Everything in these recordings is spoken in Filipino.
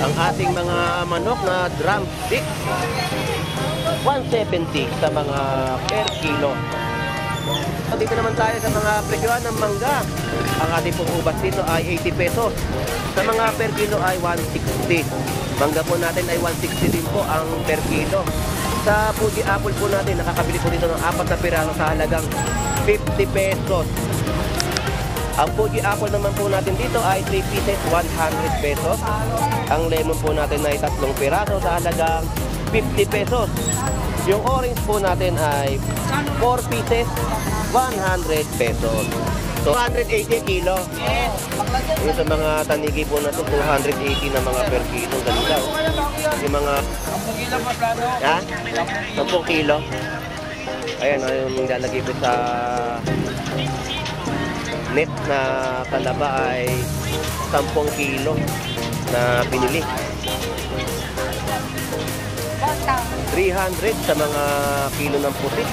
ang ating mga manok na drumstick. 170 sa mga per kilo. Dito naman tayo sa mga presyohan ng mangga. Ang ating pong ubas dito ay 80 pesos. Sa mga per kilo ay 160. Mangga po natin ay 160 din po ang per kilo. Sa Fuji apple po natin, nakakabili po dito ng 4 na piraso sa halagang 50 pesos. Ang Fuji apple naman po natin dito ay 3 pieces, 100 pesos. Ang lemon po natin ay 3 piraso sa halagang 50 pesos. Yung orange po natin ay 4 pieces, 100 pesos. So, 280 kilo. Yung sa mga tanigi po na ito, 280 na mga per kilo. Ganda. Yung mga... 10 kilo pa plano. Ha? 10 kilo. Ayan, yung lalagay po sa net na talaba ay 10 kilo na binili. 300 sa mga kilo ng pusit.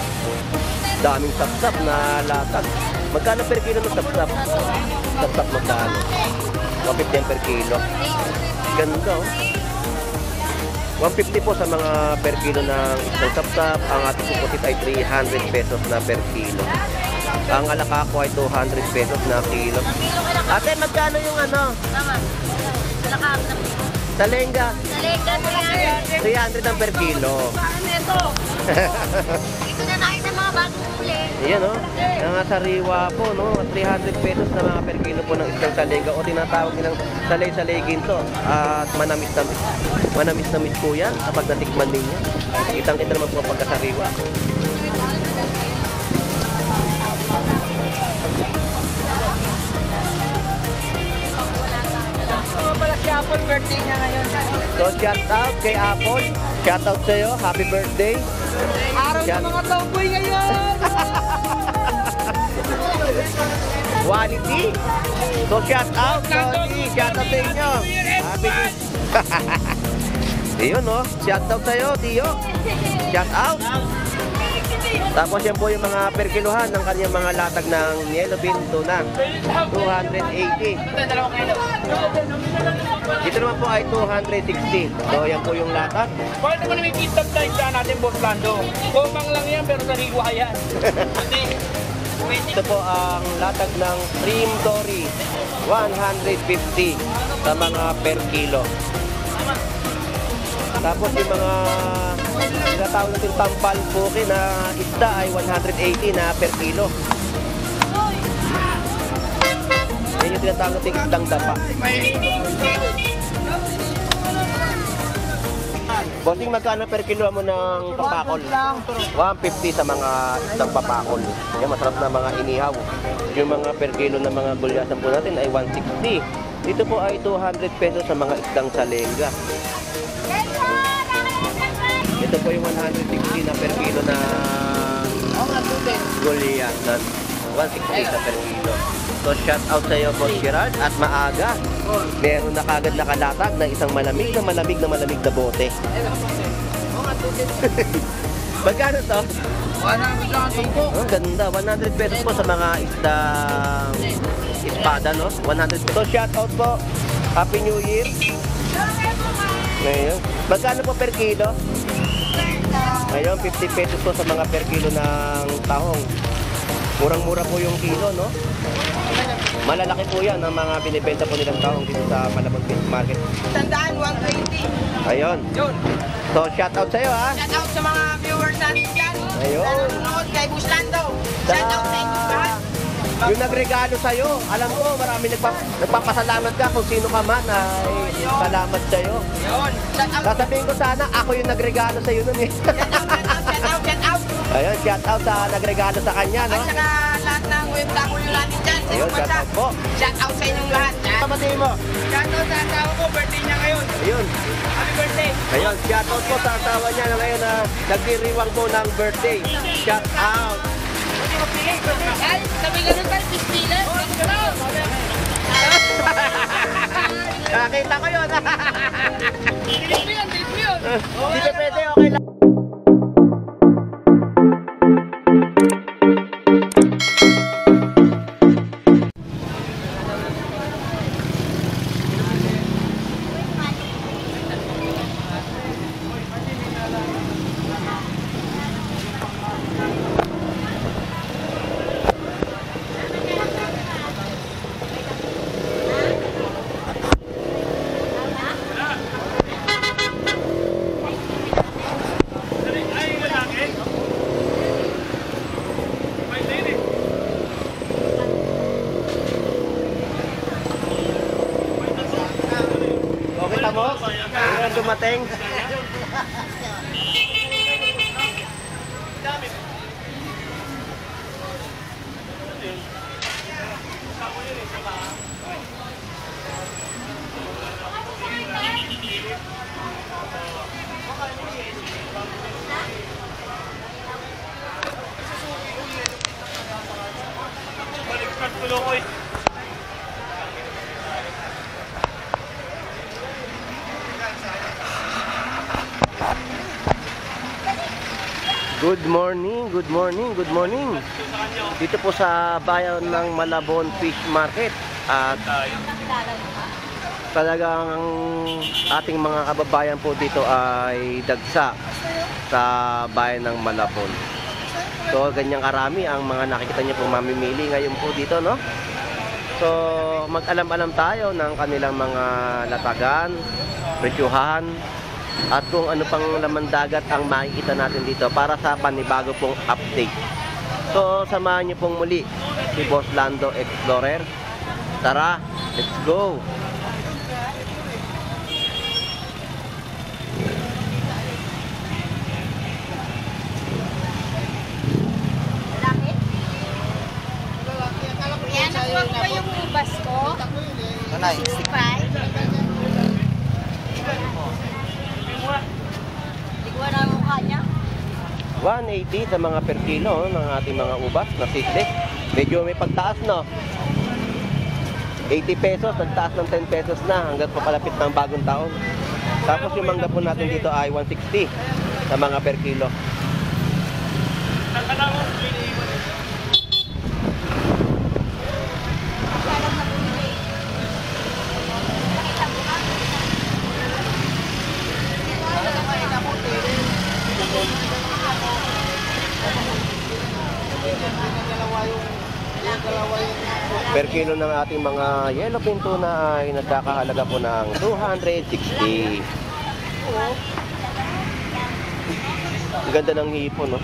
Daming sapsap na latag. Magkano per kilo ng sapsap? Sapsap magkano? 150 per kilo. Ganda oh. 150 po sa mga per kilo ng isang sapsap. Ang ating pusit ay 300 pesos na per kilo. Ang alakako ay 200 pesos na kilo. Ate, magkano yung ano? Tama. Alakako. Talenga. Talenga, 300 ang per kilo. Ito. Ito na tayo sa mga bagong huli. Ayan o, ang sariwa po, no? 300 pesos na mga per kilo po ng isang talenga o tinatawag nilang salay-salay ginto. At manamis-namis po yan kapag natikman ninyo. Kitang-kita naman po ang pagkasariwa. Si Apple, birthday niya ngayon. So, shout out kay Apple. Shout out sa'yo. Happy birthday. Araw ng mga tomboy ngayon! Quality. So, shout out. Shout out sa inyo. Happy Iyon, no? Shout out sa'yo, Tio. Shout out. Tapos yan po yung mga per kilohan ng kanyang mga latag ng yellow bean tuna. 280. Dito naman po ay 260. So yan po yung latag. Bakit naman may kitap tayo dyan natin, Boss Lando? Kumang lang yan, pero nariwa yan. Ito po ang latag ng cream dory. 150 sa mga per kilo. Tapos yung mga tinatawag natin tampal puki na isda ay 180 na per kilo. Yan yung tinatawag natin isdang dapa. Bossing, magkano per kilo mo ng papakol? 150 sa mga isdang papakol. Yan, masarap na mga inihaw. Yung mga per kilo na mga gulyasan po natin ay 160. Dito po ay 200 pesos sa mga isdang salenga. Ito po yung 160 na per kilo na gulyasan. 160 sa per kilo. So, shout out sa iyo, Boss Gerard. At maaga, meron na kagad nakalatag na isang malamig na bote. Magkano to? 100 lang ang po. Oh, ganda. 100 pesos po sa mga isdang espada, no? 100. So, shout out po. Happy New Year. Ngayon. Magkano po per kilo? Ngayon, 50 pesos po sa mga per kilo ng tahong. Murang-mura po yung kilo, no? Malalaki po yan ang mga binibenta po nilang tahong dito sa Malabon Fish Market. Tandaan, 120. Ayun. Yun. So, shout out sa'yo, ha? Shout out sa mga viewers natin dyan. Ayun. Nanonood kay Boss Lando. Shout out sa inyo lahat. Yung nagregalo sa'yo, alam ko, marami nagpapasalamat ka kung sino ka man, ay salamat sa'yo. Yun. Shout out. Sasabihin ko sana, ako yung nagregalo sa'yo nun eh. Shout out. Ayun, shout out sa nagregalo sa kanya, no? At saka lahat ng OFW natin dyan. Sa Ayun, ibang shout bansa. out po. Shout out sa inyong lahat. Pamatiin mo. Shout out sa asawa ko, birthday niya ngayon. Ayun. Happy birthday. Ayun, shout out po sa asawa niya na ngayon na nagdiriwang po ng birthday. Shout out. Ay, sabi ka nun tayo, pispila. Nakita ko yun. Dilip mo yun, dilip mo yun. Hindi pa pwede, okay lang. mo? Meron dumating. Good morning, good morning, good morning. Dito po sa bayan ng Malabon Fish Market. At talagang ating mga kababayan po dito ay dagsa sa bayan ng Malabon. So ganyang karami ang mga nakikita niyo po mamimili ngayon po dito, no? So mag-alam-alam tayo ng kanilang mga latagan, presyuhan, at kung ano pang laman dagat ang makikita natin dito para sa panibago pong update. So samahan niyo pong muli si Boss Lando Explorer. Tara, let's go! Yan, nakuha ko ba yung ubas ko? 65. Hindi ko na mukha niya. 180 sa mga per kilo ng ating mga ubas na sisig. Medyo may pagtaas, no? 80 pesos, nagtaas ng 10 pesos na hanggang papalapit ng bagong taon. Tapos yung mangga po natin dito ay 160 sa mga per kilo. Per kilo ng ating mga yellowfin tuna ay nagkakahalaga po ng 260. Ang ganda ng hipon, no?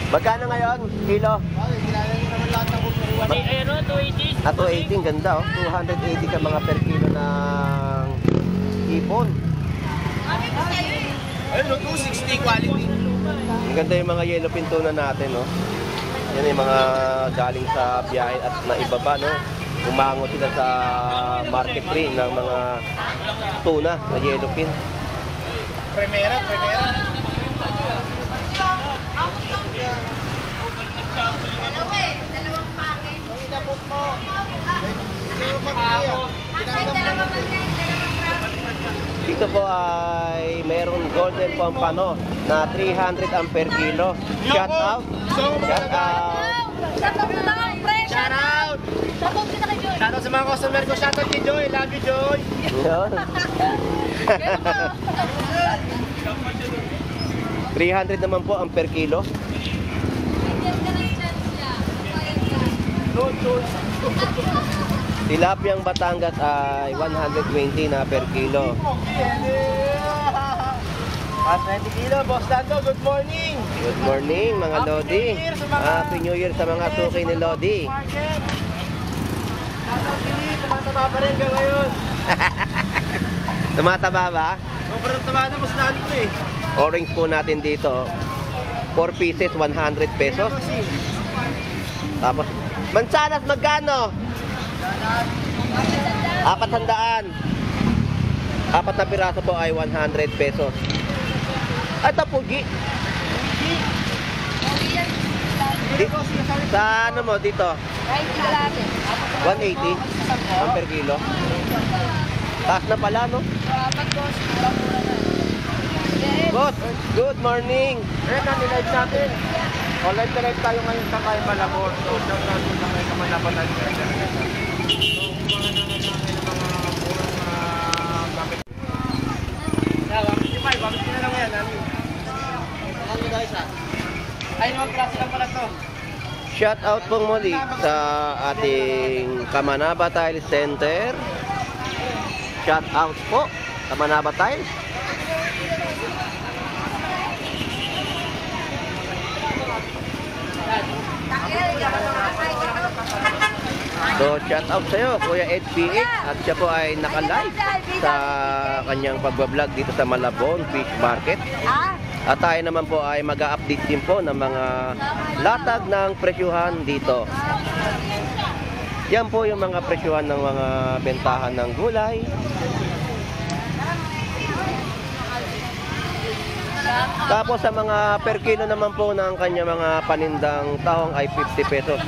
Magkano ngayon? Kilo? Ayan o, 280. 280, ganda, oh. 280 ka mga per kilo ng hipon. Ayun o, 260 quality. Ang ganda yung mga yellowfin tuna natin, no? Yan yung mga galing sa biyahe at naibaba, no? Umango sila sa market rin ng mga tuna na yellowfin. Primera. Dalawang package. Dito po ay mayroong golden pompano na 300 ang per kilo. Shout out! Shout out! Shoutout na lang, friend. Shoutout! Shoutout kita kay Joy. Shoutout sa mga customer ko. Shoutout kay Joy. Love you, Joy. Yun. 300 naman po ang per kilo. Tilapiyang Batangas ay 120 na per kilo. At 20 kilo, Boss Lando, good morning! Good morning mga Lodi. Happy New Year sa mga suki ni Lodi. Market! Shoutout Pili, tumatama pa rin ka ngayon. Tumataba ba? Sobrang tama na, Boss Lando eh. Orange po natin dito. 4 pieces, 100 pesos. Tapos, mansanas magkano? 400. 4 na piraso po ay 100 pesos. Ito pugi. Sa ano mo dito? 180 ang per kilo. Taas na pala, no? Boss, good morning. Reka, nilive natin. Online live tayo ngayon sa Kay Malabon. So, shout out sa Kay Malabon at bakit na lang yan? Ay, naman klase lang pala to. shout out po muli sa ating Kamanaba Tile Center. Shout out po, Kamanaba Tile. So, shout out sa'yo, Kuya Ed PH. At siya po ay naka-live sa kanyang pagbablog dito sa Malabon Fish Market. At tayo naman po ay mag-update din po ng mga latag ng presyuhan dito. Yan po yung mga presyuhan ng mga bentahan ng gulay. Tapos sa mga per kilo naman po ng kanya mga panindang tahong ay 50 pesos.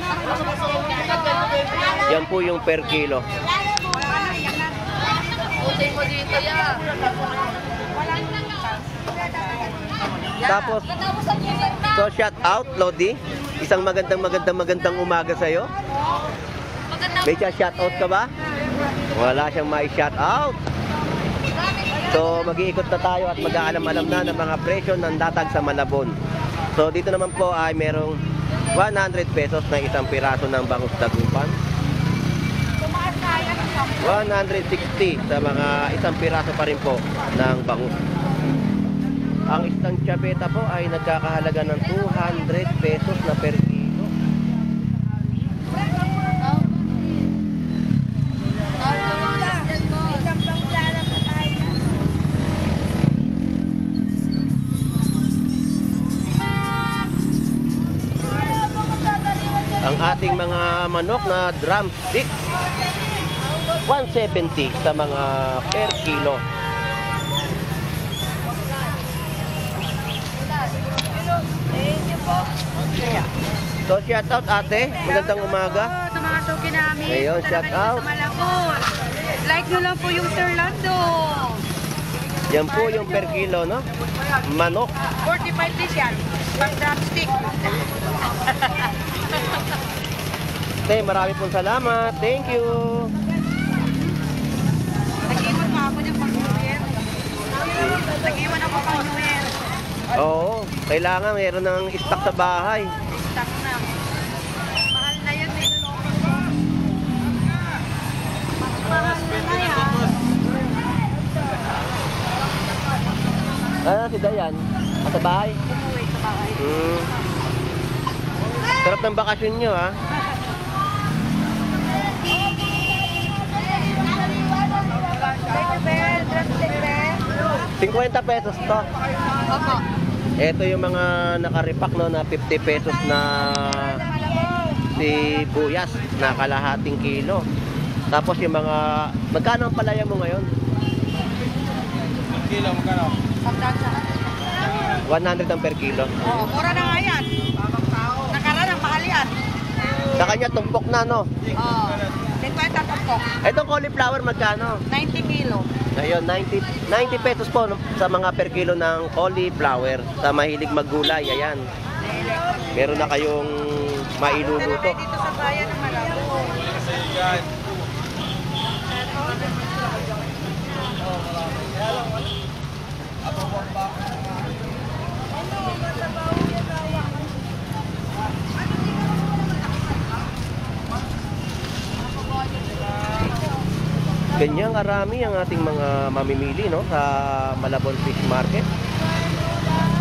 Yan po yung per kilo. Tapos, so shout out, Lodi. Isang magandang umaga sa'yo. May shout out ka ba? Wala siyang may shout out. So, mag-iikot na tayo at mag-aalam-alam na ng mga presyo ng latag sa Malabon. So, dito naman po ay merong 100 pesos na isang piraso ng bangus dagupan. 160 sa mga isang piraso pa rin po ng bangus. Ang isang chabeta po ay nagkakahalaga ng 200 pesos na per kilo. Ang ating mga manok na drumstick 170 sa mga per kilo. So shout out ate, magandang umaga. Sa mga suki namin. Ayun, shout out. Sa Malabon. Like nyo lang po yung Sir Lando. Yan po yung per kilo, no? Manok. 45 din yan. Pang drumstick. Okay, marami pong salamat. Thank you. Nag-iwan pa ako ng pang-New Year. Nag-iwan ako pang-New Year. Oo, kailangan meron ng stock sa bahay. Stock na. Mahal na yan eh. Mahal na yan. Ah, si Dayan. Sa bahay? Umuwi sa bahay. Sarap ng bakasyon nyo, ha? Drumstick, 50 pesos to. Opo. Ito yung mga nakaripak, no, na 50 pesos na sibuyas na kalahating kilo. Tapos yung mga, magkano ang palaya mo ngayon? Kilo, magkano? 100 ang per kilo. Oo, mura na nga yan. Nakaraan ang mahal yan. Sa kanya, tumpok na, no? Oo. 50 tumpok. Itong cauliflower, magkano? 90 kilo. Ngayon, 90 pesos po no, sa mga per kilo ng cauliflower. Sa mahilig maggulay, ayan. Meron na kayong mailuluto. Dito sa bayan ng Malabon. Ganyang karami ang ating mga mamimili, no, sa Malabon Fish Market.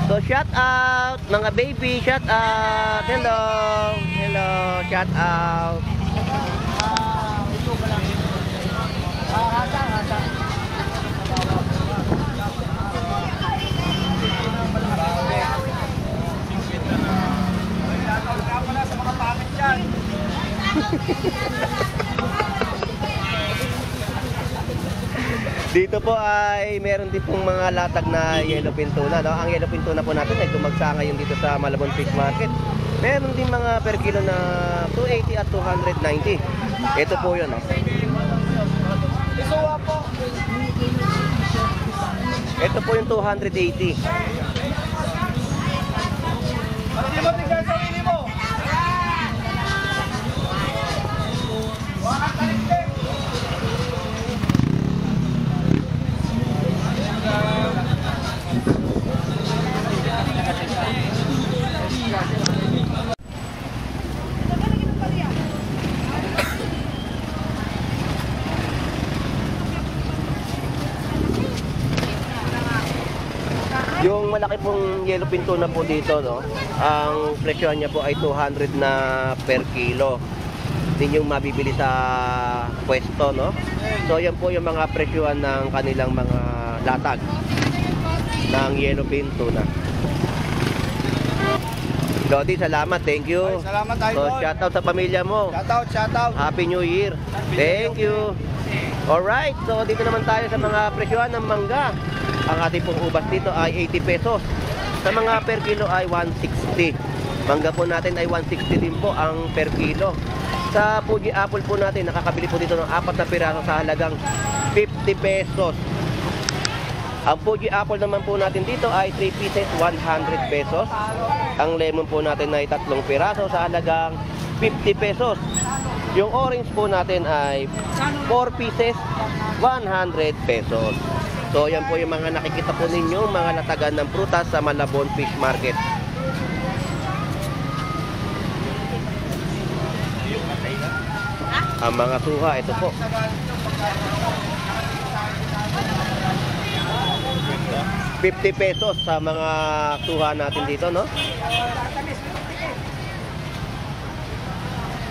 So shout out mga baby, shout out. Hello. Hello, shout out. Dito po ay meron din pong mga latag na yellowfin tuna, no? Ang yellowfin tuna po natin ay dumagsa ngayon dito sa Malabon Fish Market. Meron din mga per kilo na 280 at 290. Ito po 'yon, no? Ito po yung 280. Yung malaki pong yellowfin tuna po dito, no, ang presyo niya po ay 200 na per kilo. Din yung mabibili sa pwesto, no. So yan po yung mga presyohan ng kanilang mga latag ng yellowfin tuna. Lodi, salamat. Thank you. Ay, salamat, So, idol. shoutout sa pamilya mo. Shoutout. Happy New Year. Thank you. Alright, so dito naman tayo sa mga presyohan ng mangga. Ang ating pong ubas dito ay 80 pesos. Sa mga per kilo ay 160. Mangga po natin ay 160 din po ang per kilo. Sa Fuji Apple po natin, nakakabili po dito ng 4 na piraso sa halagang 50 pesos. Ang Fuji Apple naman po natin dito ay 3 pieces, 100 pesos. Ang lemon po natin ay 3 piraso sa halagang 50 pesos. Yung orange po natin ay 4 pieces, 100 pesos. So yan po yung mga nakikita po ninyo, mga latagan ng prutas sa Malabon Fish Market. Ang mga suha, ito po. ₱50 sa mga suha natin dito, no?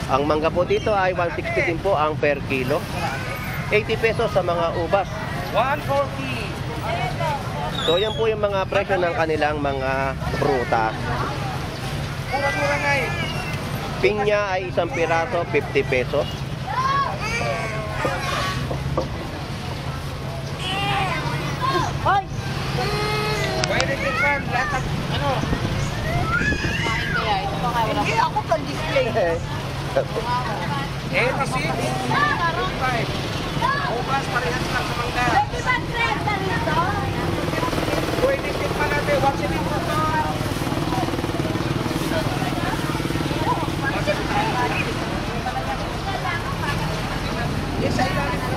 Ang mangga po dito ay 160 din po ang per kilo. 80 pesos sa mga ubas. 140. So yan po yung mga presyo ng kanilang mga prutas. Mura-mura na eh. Pinya ay 1 piraso, 50 pesos. Pwede din man, lahat ano? Hindi ako pang-display. Kasi, 5. Ubas, parehas lang sa mangga. Pwede din man natin, watch it po to. Yes, ay lang natin.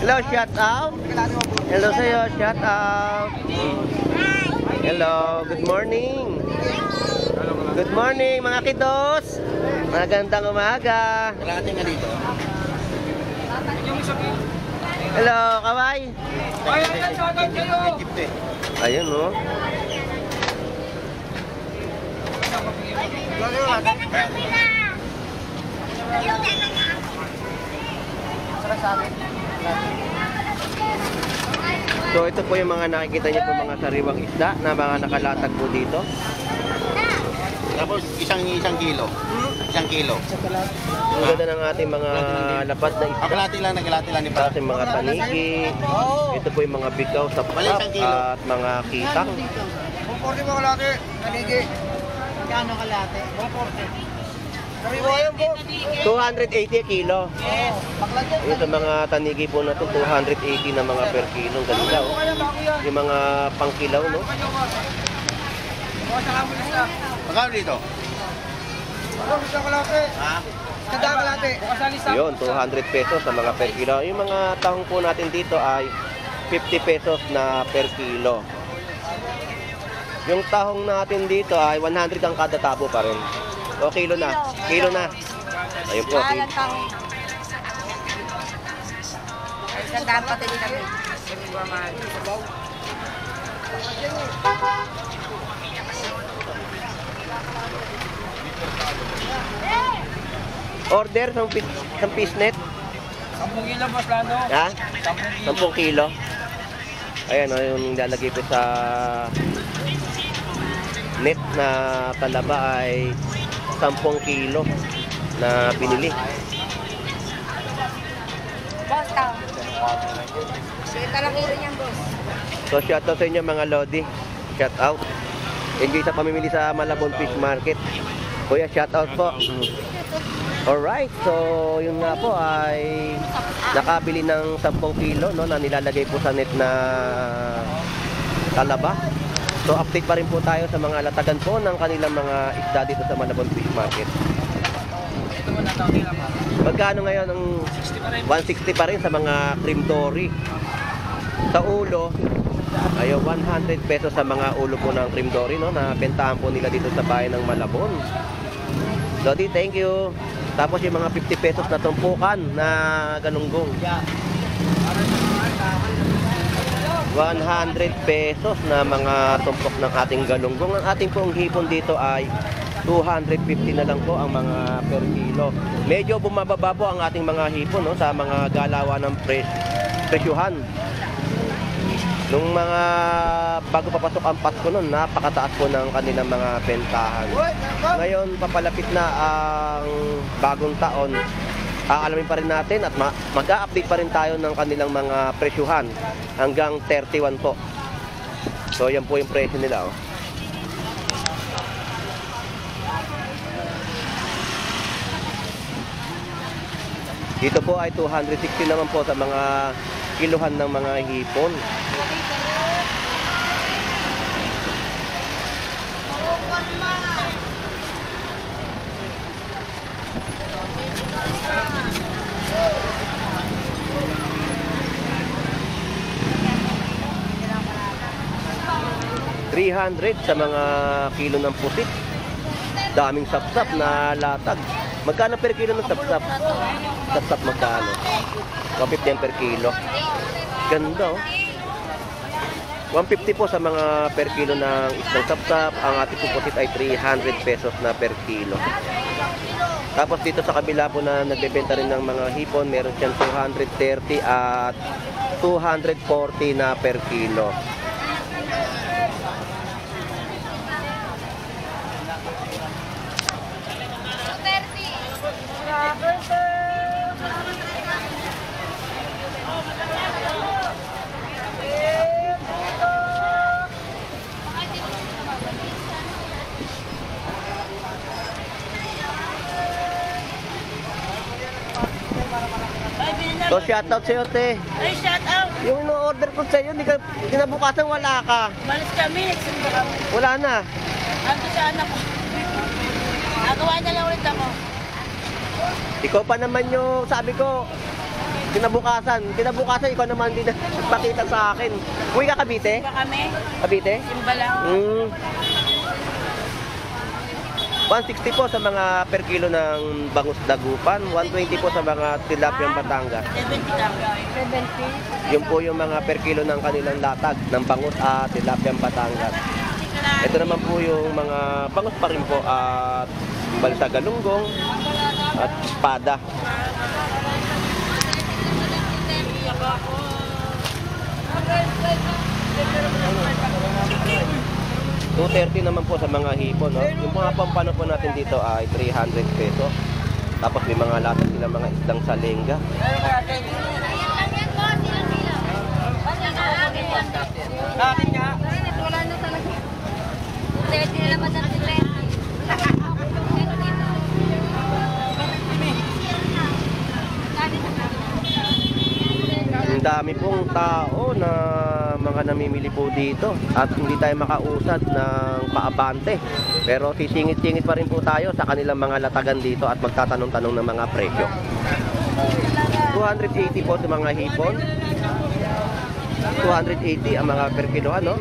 Hello, shout out. Hello sa'yo, shout out. Hello, good morning. Good morning mga kiddos. Magandang umaga. Kalahati nga dito. Hello, kaway. Ay, shoutout kayo! Ayun, no. So ito po yung mga nakikita niyo po, mga sariwang isda na mga nakalatag po dito. Tapos isang kilo. Isang kilo. Ang ganda ng ating mga lapat na isda. Kalahati lang ni Tapos yung mga tanigi. Ito po yung mga bikaw sa Bali, pap isang kilo. at mga kitang. 140 mo kalahati. Tanigi. Kano kalahati? 140. Kariwa yan po. 280 kilo. Yung sa mga tanigi po na ito, 280 na mga per kilo. Ang ganda, oh. Yung mga pangkilaw, no? Magkano dito? Isang kalahati. Ha? Isang kalahati. Yun, 200 pesos sa mga per kilo. Yung mga tahong po natin dito ay 50 pesos na per kilo. Yung tahong natin dito ay 100 ang kada tabo pa rin. O, kilo na. Kilo na. Ayun po. Dapat din kami. Order ng pisnet. 10 kilo mas lano. Ha? 10 kilo. Ayan, yung lalagay ko sa net na talaba ay 10 kilo na binili. Boss, tao. Kita lang kilo niyan, boss. So shoutout sa inyo mga Lodi. Shoutout. Enjoy sa pamimili sa Malabon Fish Market. Kuya, shoutout po. Alright, so yun nga po ay nakabili ng 10 kilo no, na nilalagay po sa net na talaba. So update pa rin po tayo sa mga latagan po ng kanilang mga isda dito sa Malabon Fish Market. Magkano ngayon ang 160 pa rin sa mga cream dory. Sa ulo, ayo 100 pesos sa mga ulo po ng cream dory no, na bentahan po nila dito sa bayan ng Malabon. Lodi, thank you. Tapos yung mga 50 pesos na tumpukan na galunggong. 100 pesos na mga tumpok ng ating galunggong. Ang ating pong hipon dito ay 250 na lang po ang mga per kilo. Medyo bumababa po ang ating mga hipon no, sa mga galawan ng presyuhan. Nung mga bago papasok ang Pasko noon, napakataas po ng kanilang mga bentahan. Ngayon, papalapit na ang bagong taon. Aalamin pa rin natin at mag-a-update pa rin tayo ng kanilang mga presyuhan hanggang 31 po. So, yan po yung presyo nila. Oh. Dito po ay 260 naman po sa mga kiluhan ng mga hipon. $300 sa mga kilo ng pusit. Daming sapsap na latag. Magkano per kilo ng sapsap? Sapsap magkano? 150 per kilo. Ganda oh. 150 po sa mga per kilo ng isang sapsap. Ang ating pusit ay 300 pesos na per kilo. Tapos dito sa kabila po na nagbebenta rin ng mga hipon, meron siyang 230 at 240 na per kilo. So shoutout sa'yo te. Ay, shout out! Yung no-order ko sa'yo, kinabukasan wala ka. Malis kami, nagsundo kami. Wala na. Ando sa anak ko. Nagawa niya lang ulit ako. Ikaw pa naman yung sabi ko, kinabukasan ikaw naman din nagpakita sa akin. Uwi ka Cavite? Iba kami, Cavite? simba lang. 160 po sa mga per kilo ng bangus dagupan, 120 po sa mga tilapia Batangas. 70 lang. 70? Yun po yung mga per kilo ng kanilang latag ng bangus at tilapia Batangas. Ito naman po yung mga bangus pa rin po at balsa galunggong at espada. $230 naman po sa mga hipon, no? Yung mga pampano po natin dito ay 300 pesos. Tapos may mga latag sila mga isdang salenga. Bakit nga? Wala na talaga. 30 na naman na 30. Ang dami pong tao na mga namimili po dito at hindi tayo makausad ng paabante. Pero sisingit-singit pa rin po tayo sa kanilang mga latagan dito at magtatanong-tanong ng mga presyo. 280 po sa mga hipon. 280 ang mga per kilo, ano?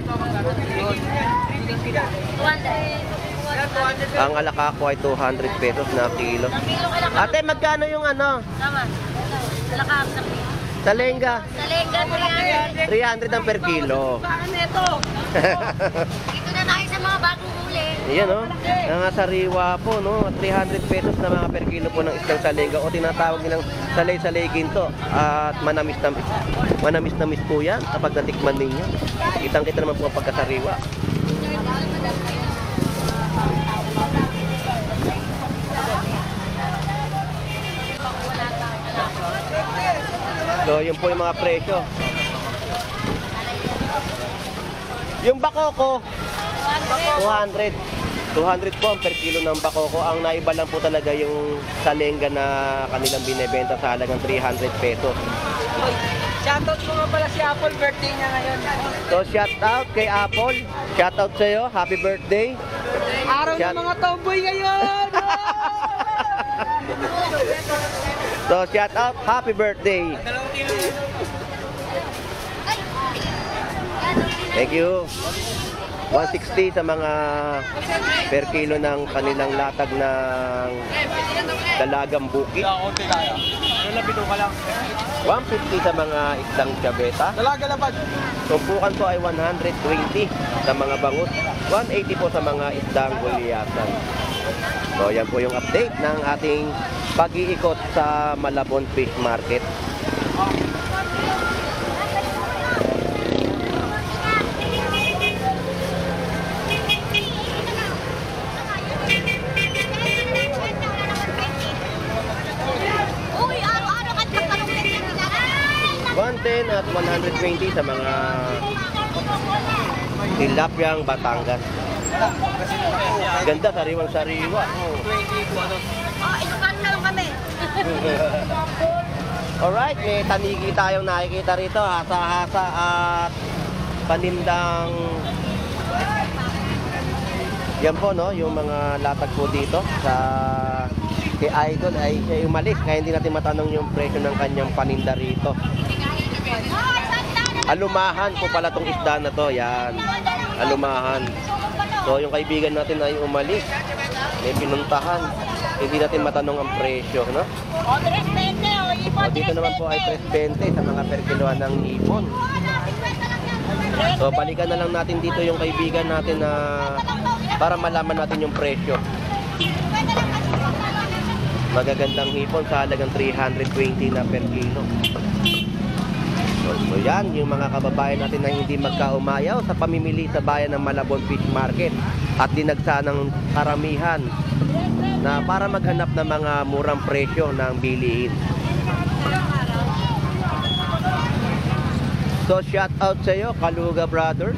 Ang alakako ay 200 pesos na kilo. Ate, magkano yung ano? Tama. Alakak sa Salenga? Salenga, 300 ang per kilo. Paano ito? Dito na tayo sa mga bagong huli. Ayan, no? Mga sariwa po, no? 300 pesos na mga per kilo po ng isang salenga o tinatawag nilang salay-salay ginto. At manamis-namis po yan kapag natikman ninyo. Kitang-kita naman po ang pagkasariwa. So, yun po yung mga presyo. Yung bakoko, 200. 200 po ang per kilo ng bakoko. Ang naiba lang po talaga yung salenga na kanilang binebenta sa halagang 300 pesos. Shoutout ko nga pala si Apple, birthday niya ngayon. So shout out kay Apple. Shout out sa iyo. Happy birthday. Araw Shout- ng mga tomboy ngayon! So shout out, happy birthday. Thank you. 160 sa mga per kilo ng kanilang latag ng dalagang bukid. 150 sa mga isdang tiyabeta. Dalaga lapad. Tumpukan po ay 120 sa mga bangus. 180 po sa mga isdang gulyasan. So yan po yung update ng ating pag-iikot sa Malabon Fish Market. Uy, araw-araw ka nagtanong din yan. 110 at 120 sa mga tilapyang Batangas. Ganda, sariwang-sariwa. Oh, isukan na lang kami. Alright, may tanigi tayong nakikita rito. Hasa-hasa at panindang. Yan po, no? Yung mga latag po dito sa kay Idol ay siya umalis. Kaya hindi natin matanong yung presyo ng kanyang paninda rito. Alumahan po pala tong isda na to. Yan. Alumahan. So yung kaibigan natin ay umalis. May pinuntahan. Hindi natin matanong ang presyo, no? O, 320. O, ipo, So, dito naman po ay 320 sa mga per kiloan ng hipon. So balikan na lang natin dito yung kaibigan natin na para malaman natin yung presyo. Magagandang hipon sa halagang 320 na per kilo. So yan, yung mga kababayan natin na hindi magkaumayaw sa pamimili sa bayan ng Malabon Fish Market at dinagsa ng karamihan na para maghanap ng mga murang presyo ng bilihin. So shout out sa iyo, Kaluga Brothers.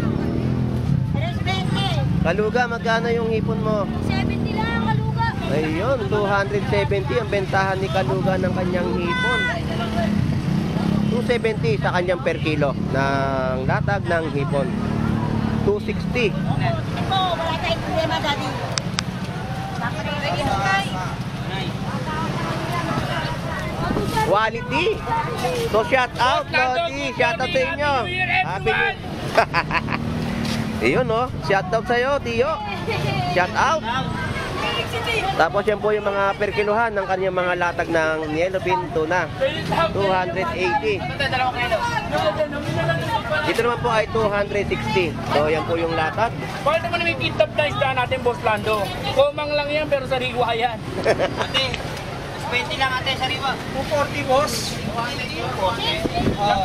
320. Kaluga, magkano yung hipon mo? 70 lang, kaluga. Ayun, 270 ang bentahan ni Kaluga ng kanyang hipon. 270 sa kanyang per kilo ng latag ng hipon. 260. Ipo, wala tayong problema, daddy. Quality. So shout out, Lodi. Shout out sa inyo. Happy New Ayun, no? Shout out sa iyo, Tio. Shout out. Tapos yan po yung mga per kilohan ng kanyang mga latag ng yellowfin tuna. 280. Dito naman po ay 260. So yan po yung latag. Bakit naman may tip-top na isda natin, Boss Lando? Komang lang yan, pero sariwa yan. Ate, 20 lang ate, sariwa. 240 boss. Sabi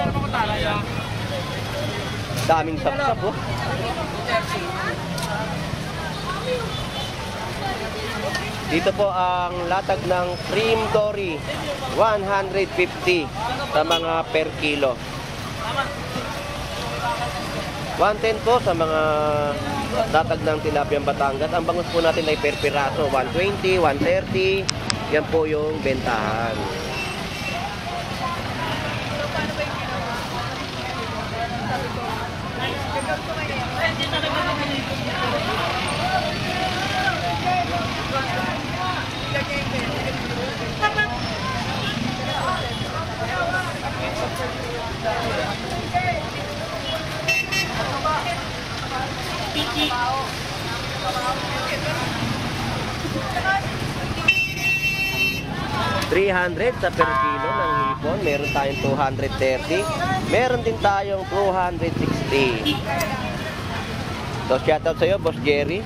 naman ko talaga. Daming sapsap, oh. Dito po ang latag ng cream dory, 150 sa mga per kilo. 110 po sa mga latag ng tilapyang Batangas. Ang bangus po natin ay per piraso, 120, 130. Yan po yung bentahan. $300 sa per kilo ng hipon. Meron tayong 230. Meron din tayong 260. So shoutout sa iyo, Boss Jerry.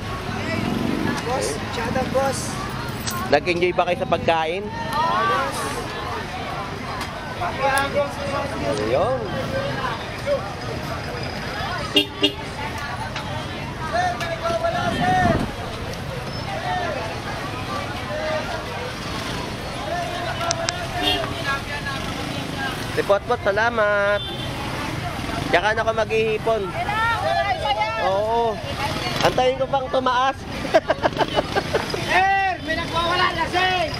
Boss, shout out boss. Nag-enjoy ba kayo sa pagkain? Ayun. Si Potpot, salamat. Tsaka na ako maghihipon. Oo. Antayin ko pang tumaas. May nagwawala lasing!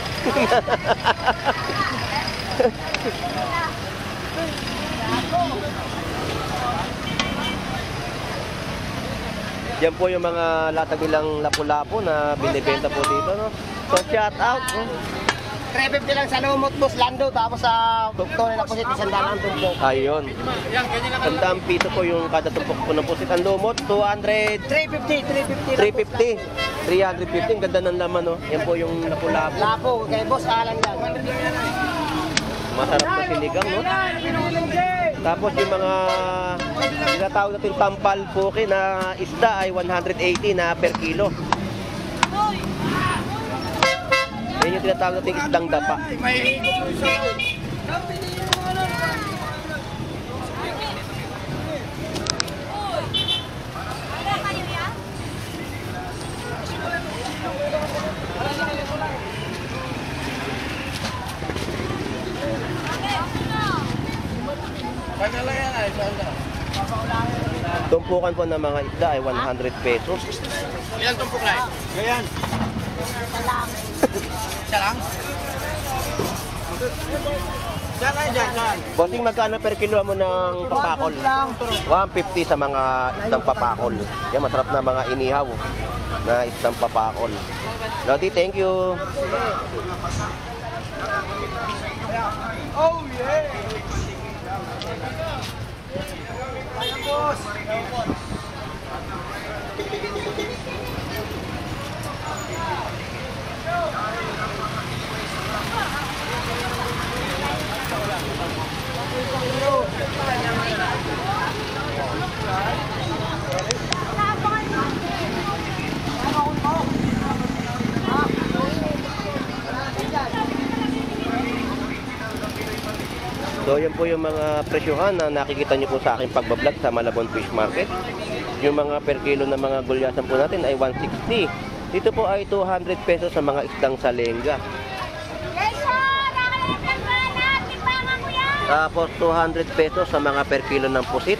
Yan po yung mga latag nilang lapu-lapu na binibenta po dito, no? So, shout out. 350 lang sa lumot, boss Lando. Tapos sa Tone na pusit, 100 ang tumpok. Ayun. Tandaan pito po yung kada tumpok po ng pusit. Ang lumot, 200, 350. 350. 350. Ang ganda ng laman, no? Yan po yung lapu-lapu. Lapo, kay boss Alan yan. Masarap na sinigang, no? Tapos yung mga tinatawag natin tampal puki na isda ay 180 na per kilo. Yan yung tinatawag natin isdang dapa. Tumpukan po ng mga isda ay 100 pesos. Ilang tumpok na? Ganyan. Isa lang? Diyan kayo dyan. Bossing, magkano per kilo mo ng papakol? 150 sa mga isdang papakol. Yan, masarap na mga inihaw na isdang papakol. Lodi, thank you. Oh yeah! Ayan, boss. So yan po yung mga presyohan na nakikita nyo po sa aking pagbablog sa Malabon Fish Market. Yung mga per kilo na mga gulyasan po natin ay 160. Dito po ay 200 pesos sa mga isdang salenga. Tapos 200 pesos sa mga per kilo ng pusit.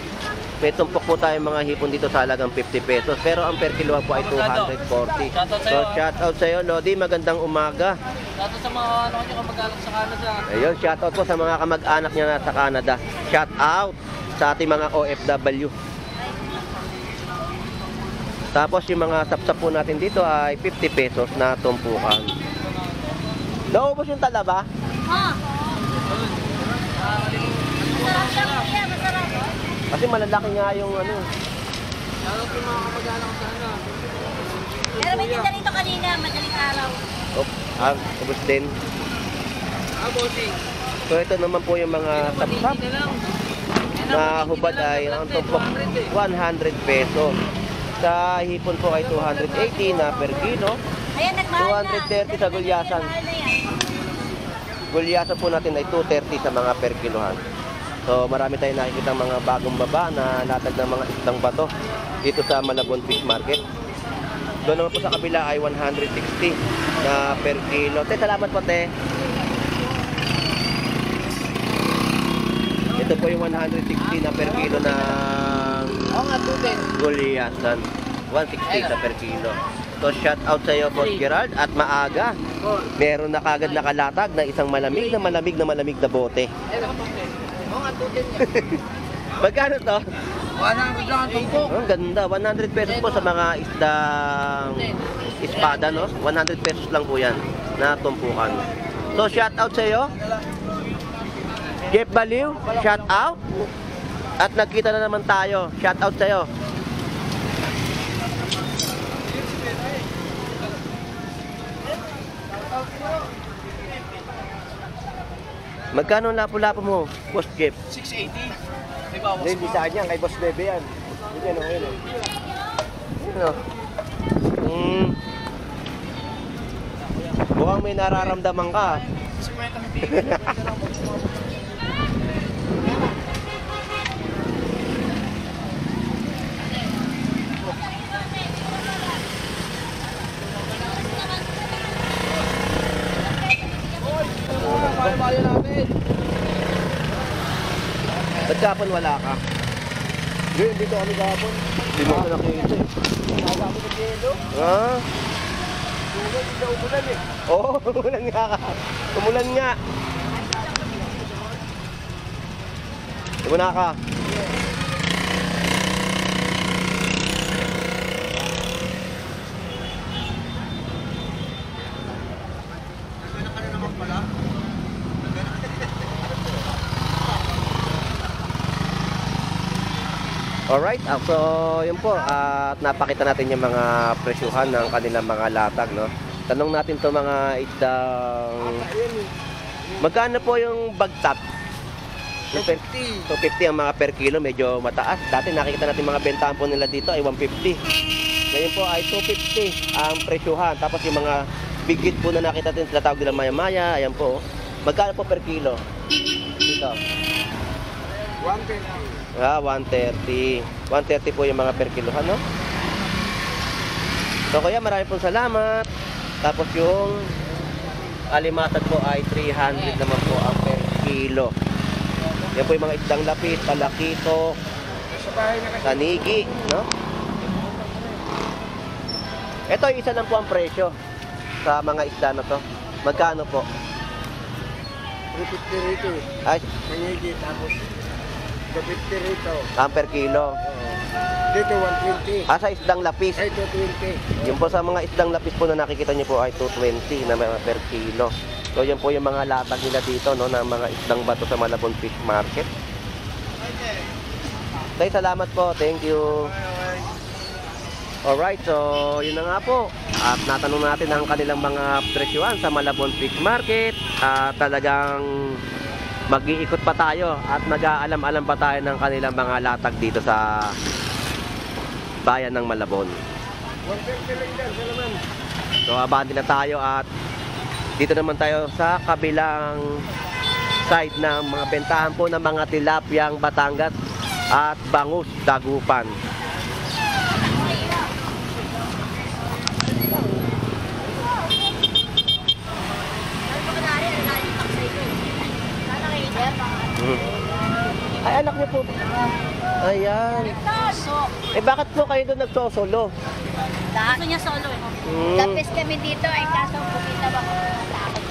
May tumpok po tayo mga hipon dito sa halagang 50 pesos. Pero ang per kilo po ay 240. So shout out sa iyo, Lodi. Magandang umaga. Dato sa mga ano niyo kamag-anak sa Canada. Ayun, shout out po sa mga kamag-anak niya na sa Canada. Shout out sa ating mga OFW. Tapos yung mga sapsap po natin dito ay 50 pesos na tumpukan. Naubos yung talaba? Ha? Masarap lang kuya, masarap. Kasi malalaki nga yung ano. Dato sa mga kamag-anak sa ano. Pero may tinda rito kanina, madaling araw. Ubos din. Bossing. So ito naman po yung mga sapsap na hubad ay ang tumpok 100 pesos. Sa hipon po ay 280 na per kilo. Ayan, nagmahal na. 230 sa gulyasan. Nagmahal na yan. Gulyasan po natin ay 230 sa mga per kilohan. So marami tayong nakikita mga bagong baba na latag ng mga isdang bato dito sa Malabon Fish Market. Doon naman po sa kabila ay 160 na per kilo. Te, salamat po, te. Ito po yung 160 na per kilo ng gulyasan. 160 sa per kilo. So shout out sa iyo, Boss Gerald. At maaga, meron na kagad nakalatag na isang malamig na bote. Magkano to? 100 lang ang tumpok. Ang ganda, 100 pesos po sa mga isdang espada, no? 100 pesos lang po yan na tumpukan. So shout out sa iyo. Jeff Baliw, shout out. At nagkita na naman tayo. Shout out sa iyo. Magkano ang lapu-lapu mo, Boss Jeff? 680. Diba? Hindi sa kanya, kay Boss Bebe yan. Hindi yan, okay, no? Ano? Mukhang may nararamdaman ka. Bayan natin. Ba't kapon wala ka? Dito kami gabon. Hindi mo ito nakikita eh. Nagabot ng yelo. Ah? Hindi na umulan eh. Oo, umulan nga. Umulan nga. Muna ka. Alright, so yun po, at napakita natin yung mga presyuhan ng kanilang mga latag, no? Tanong natin to mga isdang, magkano po yung bagtat? 250. 250 ang mga per kilo, medyo mataas. Dati nakikita natin mga bentahan po nila dito ay 150. Ngayon po ay 250 ang presyuhan. Tapos yung mga bigit po na nakita natin, tinatawag nila maya-maya, ayan po. Magkano po per kilo? Dito. 150. 130. 130 po yung mga per kilo, no? So kaya marami pong salamat. Tapos yung alimatag po ay 300 naman po ang per kilo. Yan po yung mga isdang lapis, talakito, Sa bahay na kasi. tanigi, no? Ito isa lang po ang presyo sa mga isda na to. Magkano po? 350 rito. Ay, Nangyigi tapos 250 rito. ang per kilo. Dito 120. Sa isdang lapis. Ay 220. Yung po sa mga isdang lapis po na nakikita niyo po ay 220 na mga per kilo. So yan po yung mga latag nila dito, no, ng mga isdang bato sa Malabon Fish Market. Okay, salamat po. Thank you. Alright, so yun na nga po. At natanong natin ang kanilang mga presyuhan sa Malabon Fish Market. At talagang mag-iikot pa tayo at mag-aalam-alam pa tayo ng kanilang mga latag dito sa bayan ng Malabon. 150 lang dyan, salaman. So abante na tayo at dito naman tayo sa kabilang side ng mga bentahan po ng mga tilapyang Batangas at bangus Dagupan. Ay, anak niyo po. Ayan. Eh, bakit po kayo doon nagsosolo? Gusto niya solo eh. Lapis kami dito ay kaso bukita ba ko takot.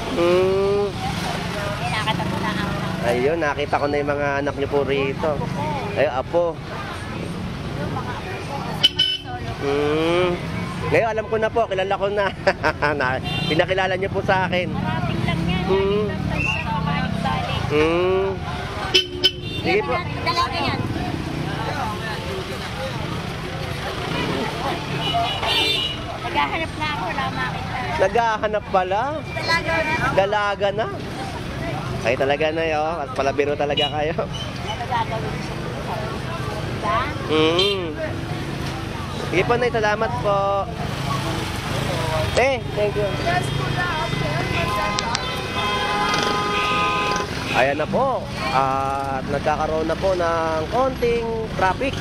Eh nakita ko na ako. Ayun, nakita ko na yung mga anak niyo po rito. Ay, apo. Ngayon, alam ko na po, kilala ko na. Pinakilala niyo po sa akin. Marating lang yan. Balik. Sige po. Dalaga yan. Naghahanap na ako, wala makita. Naghahanap pala. Dalaga na. Dalaga na. Ay talaga na yun. At palabiro talaga kayo. Ano gagawin sa diba? Sige po, Nay. Salamat po. Thank you. Ayan na po. At nagkakaroon na po ng konting traffic.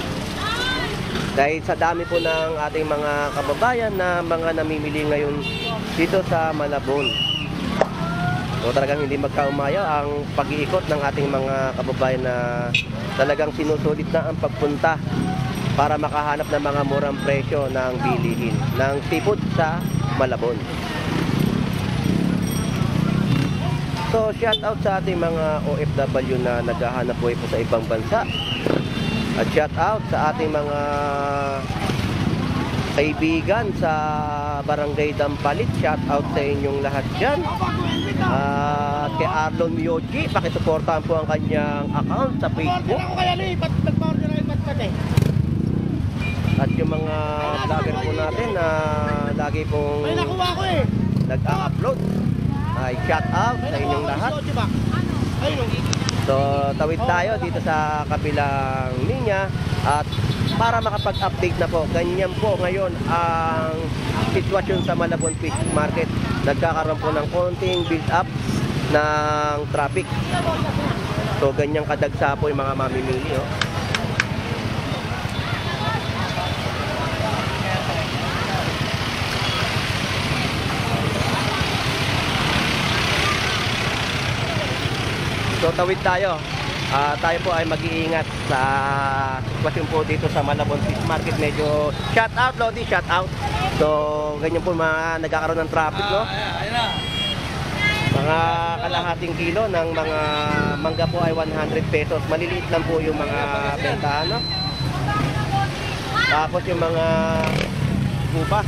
Dahil sa dami po ng ating mga kababayan na mga namimili ngayon dito sa Malabon. So talagang hindi magkaumayaw ang pag-iikot ng ating mga kababayan na talagang sinusulit na ang pagpunta para makahanap ng mga murang presyo ng bilihin ng seafood sa Malabon. So shout out sa ating mga OFW na naghahanap buhay po sa ibang bansa. At shout out sa ating mga kaibigan sa Barangay Dampalit. Shout out sa inyong lahat dyan. At kay Arlon Mioji, pakisuportahan po ang kanyang account sa Facebook. At yung mga vlogger po natin na lagi pong nag-a-upload, ay shout out sa inyong lahat. So tawid tayo dito sa kabilang linya at para makapag-update na po, ganyan po ngayon ang sitwasyon sa Malabon Fish Market. Nagkakaroon po ng konting build up ng traffic. So ganyang kadagsa po yung mga mamimili, oh. So tawid tayo. tayo po ay mag-iingat sa sitwasyon po dito sa Malabon Fish Market. Medyo shout out, Lodi, shout out. So, ganyan po mga nagkakaroon ng traffic, no? Mga kalahating kilo ng mga mangga po ay 100 pesos. Maliliit lang po yung mga bentahan, no? Tapos yung mga upa.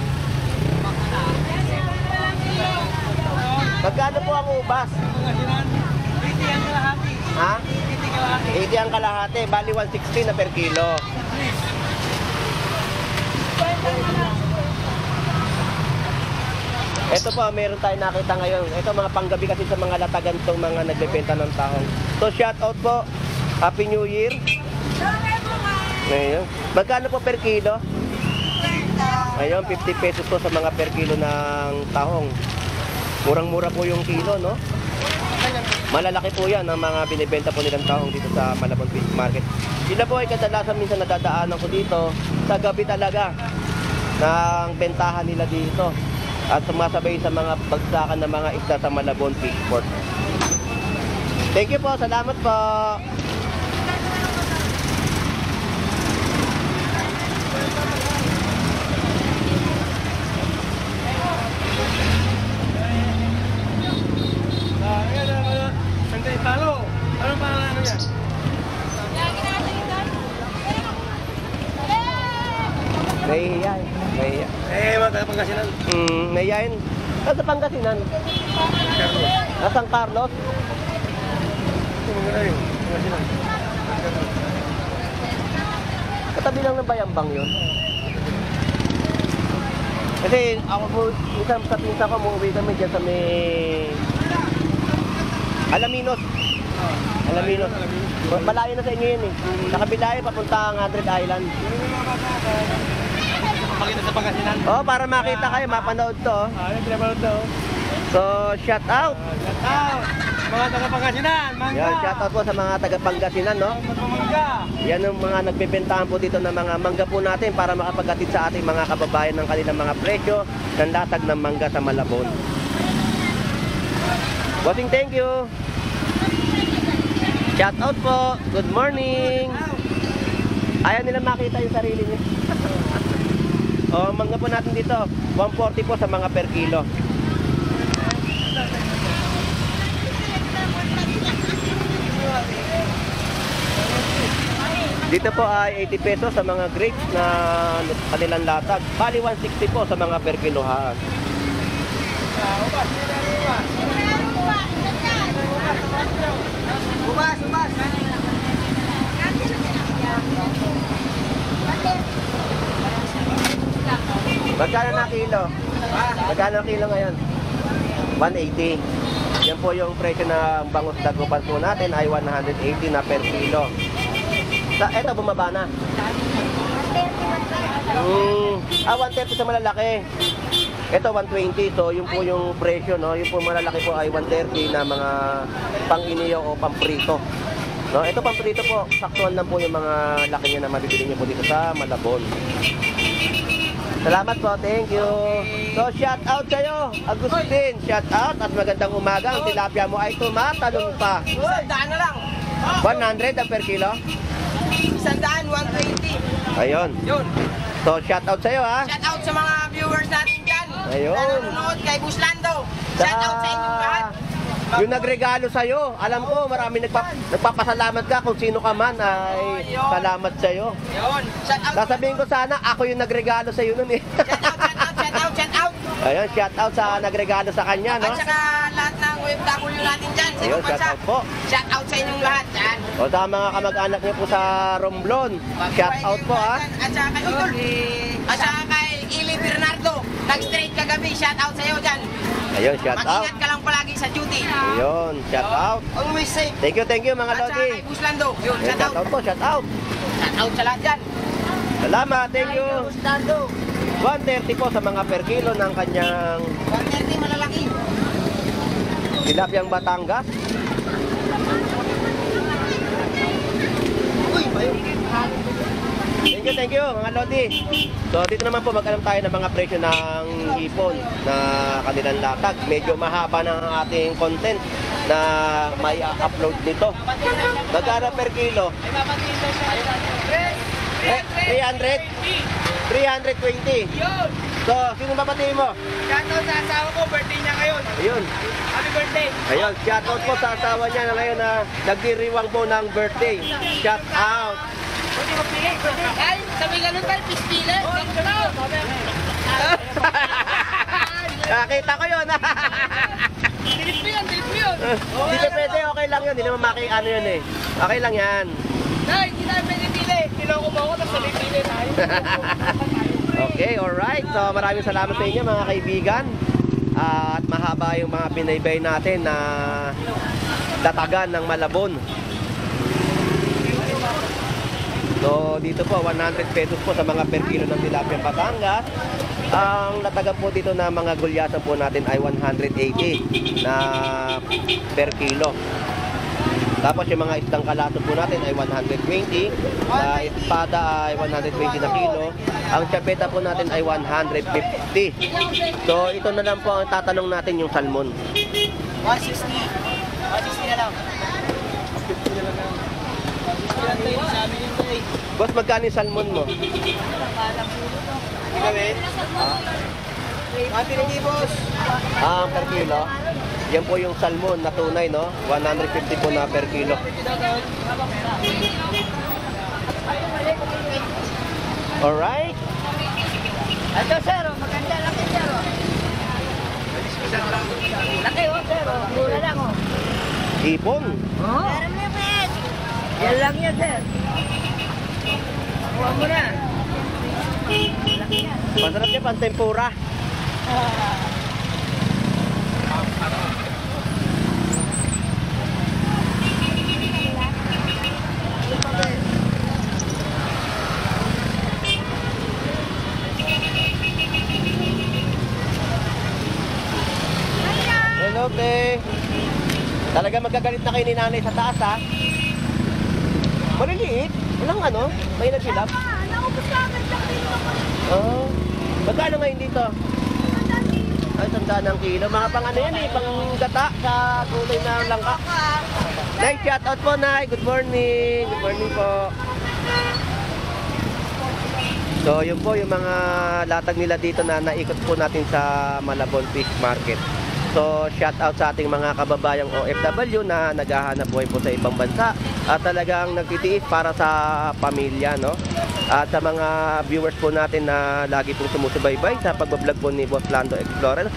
Magkano po ang ubas? 80 ang kalahati. Ha? 80 kalahati. 80 ang kalahati, bali 160 na per kilo. Ito po, meron tayo nakita ngayon. Ito mga panggabi kasi sa mga latagan itong mga nagbebenta ng tahong. So shout out po, Happy New Year. Ngayon. Magkano po per kilo? Ngayon, 50 pesos po sa mga per kilo ng tahong. Murang-mura po yung kilo, no? Malalaki po yan ang mga binibenta po nilang tahong dito sa Malabon Fish Market. Sila po ay kadalasan minsan nadadaanan ko dito sa gabi talaga ng bentahan nila dito at sumasabay sa mga bagsakan ng mga isda sa Malabon Fish Port. Thank you po, salamat po. Talo. Ano pa ano yan? Nahihiya eh. Nahihiya. Mga Pangasinan. Nahihiyain. Saan sa Pangasinan? San Carlos? Pangasinan. Katabi lang ng Bayambang yun. Kasi ako po, minsan sa pinsa ko, umuwi kami dyan sa may Alaminos. Alaminos. Malayo na sa inyo yun eh. Sa kabila yun, papunta ang 100 Island. Makita sa Pangasinan. Oh, para makita kayo, mapanood to. Oh. Pinapanood to. So, shout out. Shout out. Mga taga-Pangasinan. Mangga. Yan, shout out po sa mga taga-Pangasinan, no? Mangga. Yan ang mga nagbebentahan po dito ng mga mangga po natin para makapaghatid sa ating mga kababayan ng kanilang mga presyo ng latag ng mangga sa Malabon. Bossing, thank you. Shout out po. Good morning. Ayaw nila makita yung sarili niya. Oh, mangga po natin dito. 140 po sa mga per kilo. Dito po ay 80 pesos sa mga grapes na kanilang latag. Bali 160 po sa mga per kilohan. Ubas. Magkano na kilo? Magkano ang kilo ngayon? 180. Yan po yung presyo na bangus dagupan po natin ay 180 na per kilo. Eto bumaba na. 130 sa malalaki. Ito 120. So yun po yung presyo, no? Yung po malalaki po ay 130 na mga pang-iniyo o pamprito. No, ito pamprito po. Saktuan lang po yung mga laki niya na mabibili niyo po dito sa Malabon. Salamat po, thank you. So shout out sa'yo, Agustin. Shout out at magandang umaga. Ang tilapia mo ay tumatalon pa. 100 na lang. 100 ang per kilo? 100, 120. Ayun. Yun. So shout out sa'yo, ha. Shout out sa mga viewers natin dyan. Ayun. Nanonood kay Buslando. Shout out sa inyong lahat. Yung nagregalo sa'yo, alam ko marami nagpapasalamat ka kung sino ka man ay salamat sa'yo. Yun. Shout out. Sasabihin ko sana ako yung nagregalo sa'yo nun eh. Shout out. Ayun, shout out sa nagregalo sa kanya, no? At saka lahat ng OFW natin dyan sa Ayun, ibang shout bansa. out po. Shout out sa inyong lahat dyan. O sa mga kamag-anak niyo po sa Romblon, shout out po, ha. At saka kay Idol. At saka kay Ili Bernardo. Nag-straight kagabi. Shout out sa iyo dyan. Ayun, shout out. Mag-ingat ka lang palagi sa duty. Ayun, shout out. Always safe. Thank you mga At saka Lodi. kay Buslando. Yun, Ayun, shout shout out. out po, shout out. Shout out sa lahat dyan. Salamat, thank you. Buslando. 130 po sa mga per kilo ng kanyang 130 malalaki. tilapyang Batangas. Uy, bayo. Thank you, mga Lodi. So, dito naman po mag-alam tayo ng mga presyo ng hipon na kanilang latag. Medyo mahaba ng ating content na may upload nito. Magkano per kilo? 300? 320. So, sino babatiin mo? Shoutout sa asawa ko, birthday niya ngayon. Ayun. Happy birthday. Ayun, shoutout po sa asawa niya na ngayon na nagdiriwang po ng birthday. Shout out. Ay, sabi ganun tayo, pispila. Nakita ko yun. Dilip mo yun, dilip mo yun. Hindi pa pwede, okay lang yun. Hindi naman ano yun eh. Okay lang yan. Nay, hindi tayo pwede pili. Niloko mo ako, tapos sabi pili tayo. Okay, alright. So maraming salamat sa inyo mga kaibigan. At mahaba yung mga binaybay natin na datagan ng Malabon. So dito po 100 pesos po sa mga per kilo ng tilapia Batangas. Ang natagan po dito na mga gulyasan po natin ay 180 na per kilo. Tapos yung mga isdang kalato po natin ay 120. Sa espada ay 120 na kilo. Ang chapeta po natin ay 150. So ito na lang po ang tatanong natin yung salmon. 160. 160 na lang. 50 na lang. Boss, magkano yung salmon mo? Hindi kami. Mati rin boss. Per kilo. Yan po yung salmon na tunay, no? 150 po na per kilo. Alright. Ito, sir, maganda laki, sir. Laki, sir. Mura lang, Hipon. Yan lang yan, sir. Kuha mo na. Masarap niya pang tempura. Hello, te. Talaga magagalit na kayo ni nanay sa taas, ha? Maliliit. Walang ano, may nagsilap. Naubos ka agad lang dito. Oh. Magkano ngayon dito? Ay, tandaan ng kilo. Mga pang ano yan eh, pang gata sa kulay ng langka. Nay, shout out po, Nay. Good morning. Good morning po. So, yun po yung mga latag nila dito na naikot po natin sa Malabon Fish Market. So, shout out sa ating mga kababayang OFW na naghahanap buhay po sa ibang bansa at talagang nagtitiis para sa pamilya, no? At sa mga viewers po natin na lagi pong sumusubaybay sa pagbablog po ni Boss Lando Explorer,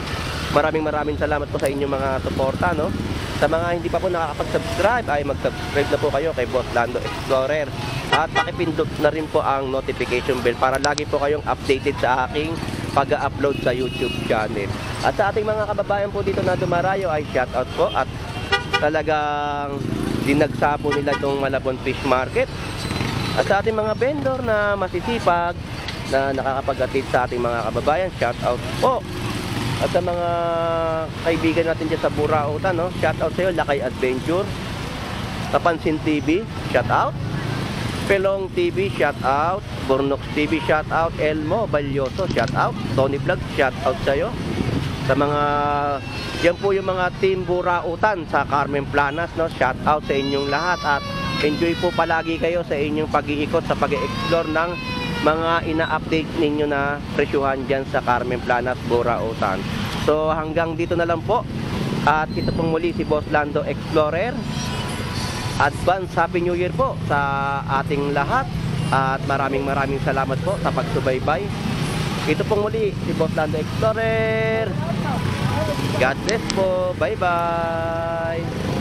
maraming salamat po sa inyong mga suporta, no? Sa mga hindi pa po nakakapag-subscribe ay mag-subscribe na po kayo kay Boss Lando Explorer at pakipindot na rin po ang notification bell para lagi po kayong updated sa aking pag-upload sa YouTube channel. At sa ating mga kababayan po dito na dumarayo ay shoutout po at talagang dinagsa po nila itong Malabon Fish Market. At sa ating mga vendor na masisipag na nakakapag-atid sa ating mga kababayan, shoutout po. At sa mga kaibigan natin dyan sa Burautan, no? Shoutout sa iyo, Lakay Adventure, Kapansin TV, shoutout. Pelong TV, shout out. Bornox TV, shout out. Elmo Balyoso, shout out. Tony Vlog, shout out sa iyo. Sa mga yan po yung mga team Burautan sa Carmen Planas, no? Shout out sa inyong lahat at enjoy po palagi kayo sa inyong pag-iikot sa pag-explore ng mga ina-update ninyo na presyuhan dyan sa Carmen Planas, Burautan. So hanggang dito na lang po. At ito pong muli si Boss Lando Explorer. Advance Happy New Year po sa ating lahat at maraming salamat po sa pagsubaybay. Ito pong muli si Boss Lando Explorer. God bless po. Bye bye.